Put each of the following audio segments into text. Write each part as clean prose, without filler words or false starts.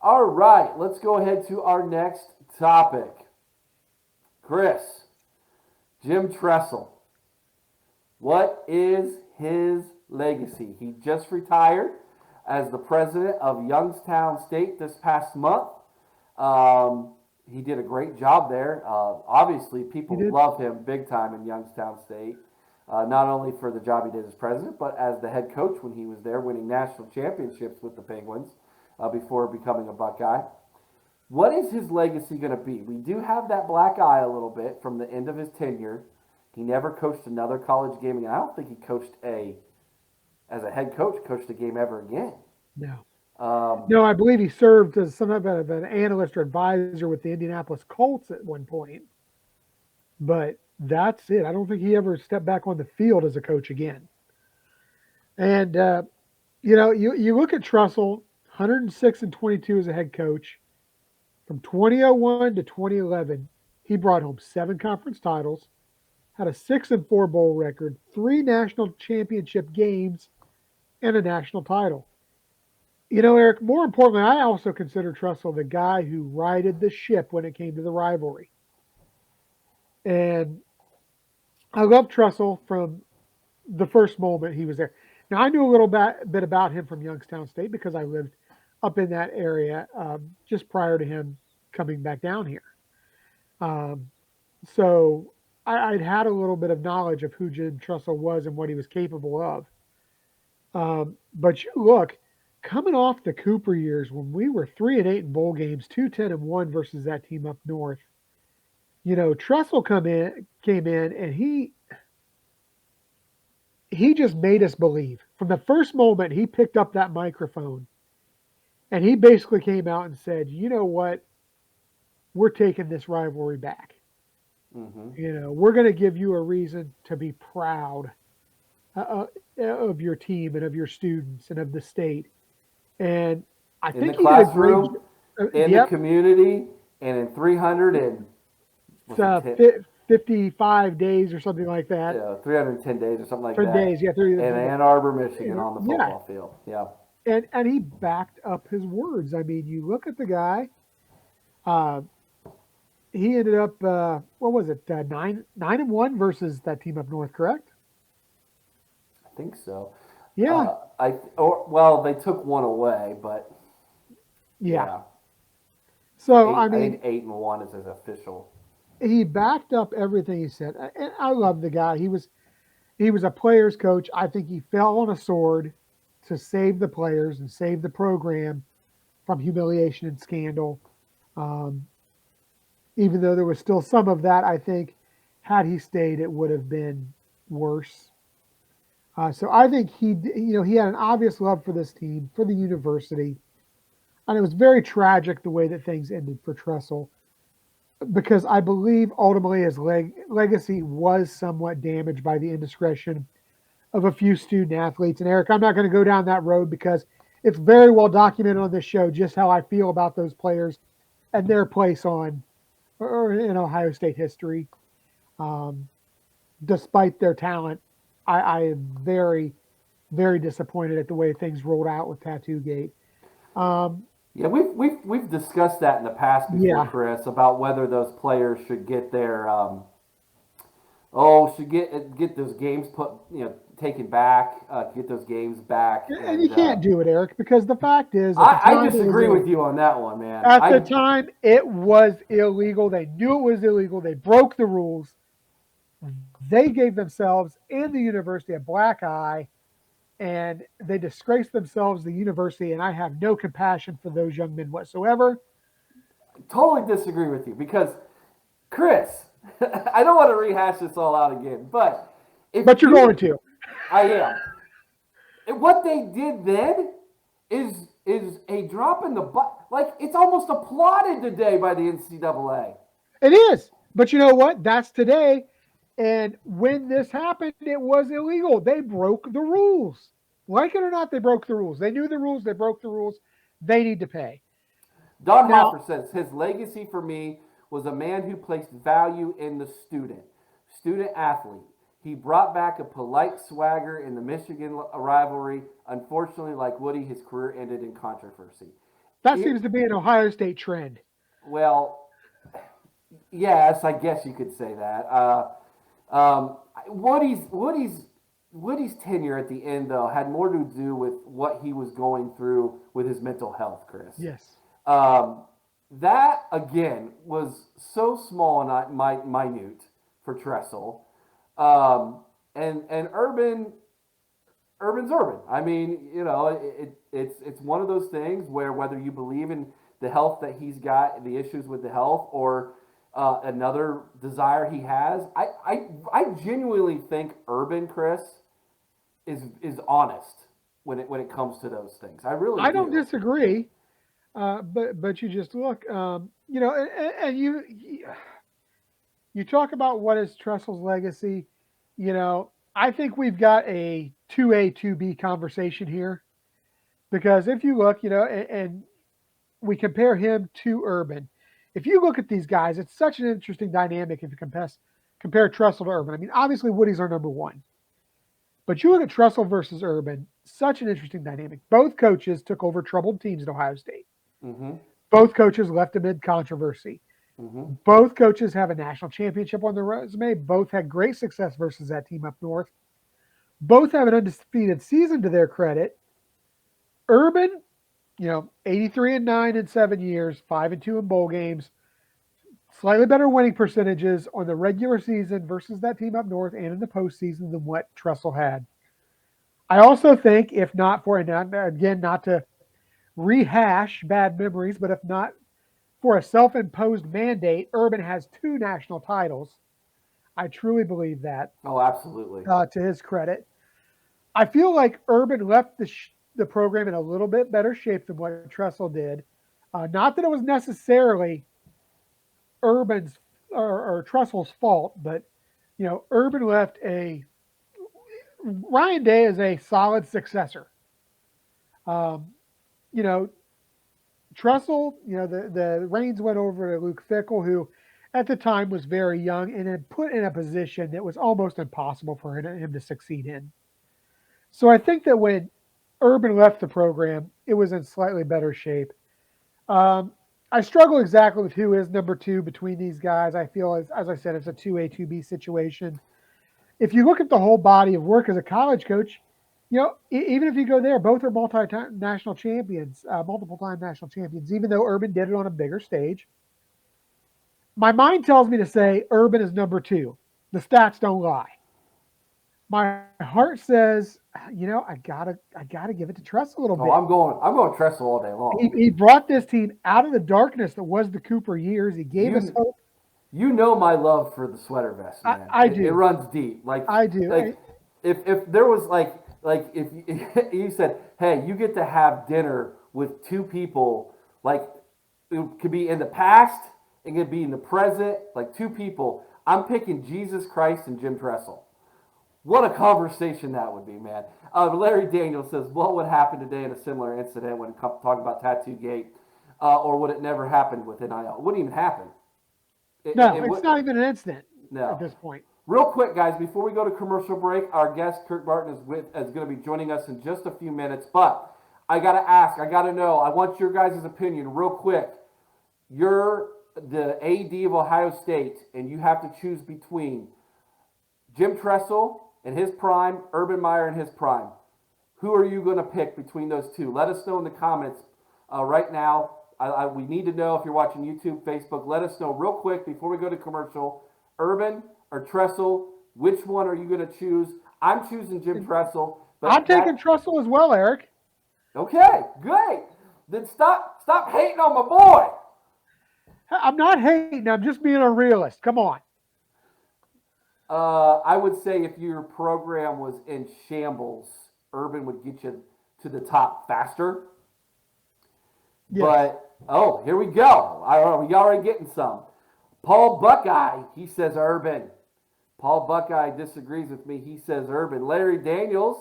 All right, let's go ahead to our next topic. Chris, Jim Tressel. What is his legacy? He just retired as the president of Youngstown State this past month. He did a great job there. Obviously, He people did. love him big time in Youngstown State, not only for the job he did as president, but as the head coach when he was there, winning national championships with the Penguins before becoming a Buckeye. What is his legacy going to be? We do have that black eye a little bit from the end of his tenure. He never coached another college game again. I don't think he as a head coach, coached a game ever again. No. Um, No, I believe he served as some of an analyst or advisor with the Indianapolis Colts at one point, but that's it. I don't think he ever stepped back on the field as a coach again. And you look at Trussell, 106 and 22 as a head coach. From 2001 to 2011, he brought home 7 conference titles, had a 6-4 bowl record, 3 national championship games, and a national title. Eric, more importantly, I also consider Trussell the guy who righted the ship when it came to the rivalry. And I love Trussell from the first moment he was there. Now, I knew a little bit about him from Youngstown State because I lived up in that area just prior to him coming back down here. Um, so I'd had a little bit of knowledge of who Jim Trussell was and what he was capable of. But you look, coming off the Cooper years when we were 3-8 in bowl games, 2-10-1 versus that team up north. Tressel came in, and he just made us believe. From the first moment he picked up that microphone, and he basically came out and said, "You know what? We're taking this rivalry back. mhm. We're going to give you a reason to be proud uh, of your team and of your students and of the state." And I In the think he did a great. classroom, in the Yep, community, and in 300 and it's was it 10, 55 days or something like that. 310 days or something like 10 days, that yeah, 30. in Ann Arbor, Michigan on the Yeah, football field. Yeah. and he backed up his words. I mean, you look at the guy. Uh, he ended up what was it 9-1 versus that team up north, correct? I think so. Yeah, They took one away, but yeah. yeah, So eight. I I think mean, 8-1 is his official. he backed up everything he said, and I love the guy. He was a players coach. I think he fell on a sword to save the players and save the program from humiliation and scandal. Um, Even though there was still some of that, I think had he stayed, it would have been worse. So I think he had an obvious love for this team, for the university, and it was very tragic the way that things ended for Tressel because I believe ultimately his legacy was somewhat damaged by the indiscretion of a few student athletes. And Eric, I'm not going to go down that road because it's very well documented on this show just how I feel about those players and their place on or in Ohio State history. Um, Despite their talent, I am very, very disappointed at the way things rolled out with Tattoo Gate. Um, Yeah, we've discussed that in the past before, yeah, Chris, about whether those players should get their should get those games taken back, get those games back, and you and can't do it, Eric, because the fact is, I disagree with you on that one, man. at the I time it was illegal. They knew it was illegal. They broke the rules. They gave themselves and the university a black eye, and they disgraced themselves, the university. And I have no compassion for those young men whatsoever. totally disagree with you because Chris, I don't want to rehash this all out again, but if But you're going you, to. I am. And what they did then is a drop in the butt. Like it's almost applauded today by the NCAA. It is. But you know what? That's today. And when this happened, it was illegal. They broke the rules. Like it or not, they broke the rules. They knew the rules. They broke the rules. They need to pay. Don Now, Hoffer says his legacy for me was a man who placed value in the student athlete. He brought back a polite swagger in the Michigan rivalry. Unfortunately, like Woody, his career ended in controversy. That seems to be an Ohio State trend. Well, yes, I guess you could say that. Um, Woody's tenure at the end, though, had more to do with what he was going through with his mental health, Chris. Yes. Um, that, again, was so small and minute for Tressel. And Urban's Urban. I mean, it's one of those things where whether you believe in the health that he's got, the issues with the health, or another desire he has, I genuinely think Urban, Chris, is honest when it comes to those things. I really I do. don't disagree, but you just look, and you talk about what is Tressel's legacy. I think we've got a 2A, 2B conversation here because if you look, and we compare him to Urban. If you look at these guys, it's such an interesting dynamic if you compare Tressel to Urban. I mean, obviously Woody's our number one, but you look at Tressel versus Urban, such an interesting dynamic. Both coaches took over troubled teams at Ohio State. Mm-hmm. Both coaches left amid controversy. Mm-hmm. Both coaches have a national championship on their resume. Both had great success versus that team up north. Both have an undefeated season to their credit. Urban, 83-9 in 7 years, 5-2 in bowl games, slightly better winning percentages on the regular season versus that team up north and in the postseason than what Tressel had. I also think, if not for, again, not to rehash bad memories, but if not for a self-imposed mandate, Urban has 2 national titles. I truly believe that. Oh, absolutely. To his credit. I feel like Urban left the program in a little bit better shape than what Tressel did. Not that it was necessarily Urban's or Tressel's fault, but Urban left Ryan Day is a solid successor. You know, Tressel, the reins went over to Luke Fickell, who at the time was very young and had put in a position that was almost impossible for him to succeed in. So I think that when Urban left the program, it was in slightly better shape. I struggle exactly with who is number 2 between these guys. I feel, as I said, it's a 2A, 2B situation. If you look at the whole body of work as a college coach, even if you go there, both are multi-time national champions, multiple-time national champions, even though Urban did it on a bigger stage. My mind tells me to say Urban is number 2. The stats don't lie. My heart says, I gotta give it to Tressel a little bit. I'm going Tressel all day long. He brought this team out of the darkness that was the Cooper years. He gave us hope. You know my love for the sweater vest, man. I do. It runs deep. Like I do. Like if there was like if you said, hey, you get to have dinner with 2 people, like it could be in the past, it could be in the present, like 2 people. I'm picking Jesus Christ and Jim Tressel. What a conversation that would be, man. Larry Daniels says, what would happen today in a similar incident when talking about Tattoo Gate? Or would it never happen with NIL? It wouldn't even happen. It's not even an incident at this point. Real quick, guys, before we go to commercial break, our guest, Kurt Barton, is going to be joining us in just a few minutes. But I got to ask, I got to know, I want your guys' opinion real quick. You're the AD of Ohio State, and you have to choose between Jim Tressel in his prime, Urban Meyer in his prime. Who are you going to pick between those 2? Let us know in the comments right now. We need to know if you're watching YouTube, Facebook. Let us know real quick before we go to commercial. Urban or Tressel, which one are you going to choose? I'm choosing Jim Tressel. But I'm taking Tressel as well, Eric. Okay, great. Then stop hating on my boy. I'm not hating. I'm just being a realist. Come on. I would say if your program was in shambles, Urban would get you to the top faster. Yes. But, here we go. We already getting some. Paul Buckeye, he says Urban. Paul Buckeye disagrees with me. He says Urban. Larry Daniels,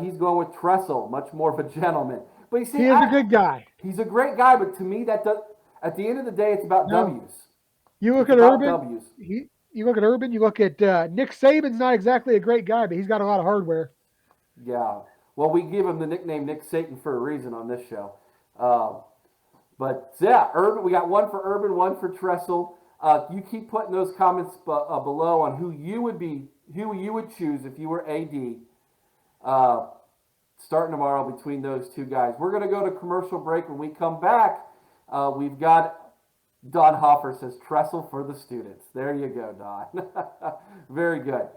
he's going with Tressel, much more of a gentleman. But you see, he is a good guy. He's a great guy, but to me, at the end of the day, it's about W's. You look at Urban. You look at Urban. You look at Nick Saban's not exactly a great guy, but he's got a lot of hardware. Yeah. Well, we give him the nickname Nick Satan for a reason on this show. But yeah, Urban. We got one for Urban, one for Tressel. You keep putting those comments below on who you would choose if you were AD. Starting tomorrow between those two guys. We're going to go to commercial break. When we come back, we've got Don Hoffer says Tressel for the students. There you go, Don. Very good.